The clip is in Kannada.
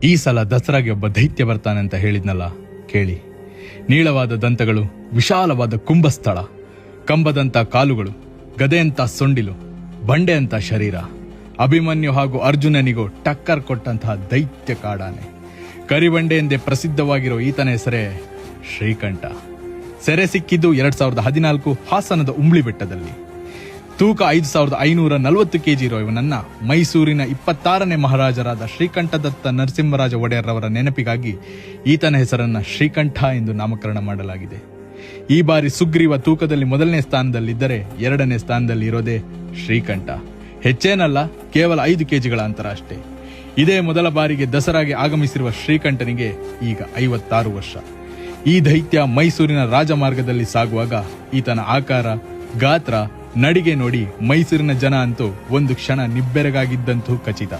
ಈ ಸಲ ದಸರಾಗೆ ಒಬ್ಬ ದೈತ್ಯ ಬರ್ತಾನೆ ಅಂತ ಹೇಳಿದ್ನಲ್ಲ, ಕೇಳಿ. ನೀಳವಾದ ದಂತಗಳು, ವಿಶಾಲವಾದ ಕುಂಭಸ್ಥಳ, ಕಂಬದಂತ ಕಾಲುಗಳು, ಗದೆಯಂತ ಸೊಂಡಿಲು, ಬಂಡೆಯಂತ ಶರೀರ. ಅಭಿಮನ್ಯು ಹಾಗೂ ಅರ್ಜುನನಿಗೂ ಟಕ್ಕರ್ ಕೊಟ್ಟಂತಹ ದೈತ್ಯ ಕಾಡಾನೆ. ಕರಿಬಂಡೆ ಎಂದೇ ಪ್ರಸಿದ್ಧವಾಗಿರೋ ಈತನ ಹೆಸರೇ ಶ್ರೀಕಂಠ. ಸೆರೆ ಸಿಕ್ಕಿದ್ದು 2014 ಹಾಸನದ ಉಂಬ್ಳಿ ಬೆಟ್ಟದಲ್ಲಿ. ತೂಕ 5540 ಕೆಜಿ ಇರೋ ಇವನನ್ನ ಮೈಸೂರಿನ 26ನೇ ಮಹಾರಾಜರಾದ ಶ್ರೀಕಂಠದತ್ತ ನರಸಿಂಹರಾಜ ಒಡೆಯರ್ರವರ ನೆನಪಿಗಾಗಿ ಈತನ ಹೆಸರನ್ನ ಶ್ರೀಕಂಠ ಎಂದು ನಾಮಕರಣ ಮಾಡಲಾಗಿದೆ. ಈ ಬಾರಿ ಸುಗ್ರೀವ ತೂಕದಲ್ಲಿ 1ನೇ ಸ್ಥಾನದಲ್ಲಿದ್ದರೆ 2ನೇ ಸ್ಥಾನದಲ್ಲಿ ಇರೋದೇ ಶ್ರೀಕಂಠ. ಹೆಚ್ಚೇನಲ್ಲ, ಕೇವಲ 5 ಕೆಜಿಗಳ ಅಂತರ ಅಷ್ಟೇ. ಇದೇ ಮೊದಲ ಬಾರಿಗೆ ದಸರಾಗೆ ಆಗಮಿಸಿರುವ ಶ್ರೀಕಂಠನಿಗೆ ಈಗ 56 ವರ್ಷ. ಈ ದೈತ್ಯ ಮೈಸೂರಿನ ರಾಜಮಾರ್ಗದಲ್ಲಿ ಸಾಗುವಾಗ ಈತನ ಆಕಾರ, ಗಾತ್ರ, ನಡಿಗೆ ನೋಡಿ ಮೈಸೂರಿನ ಜನ ಅಂತೂ ಒಂದು ಕ್ಷಣ ನಿಬ್ಬೆರಗಾಗಿದ್ದಂತೂ ಖಚಿತ.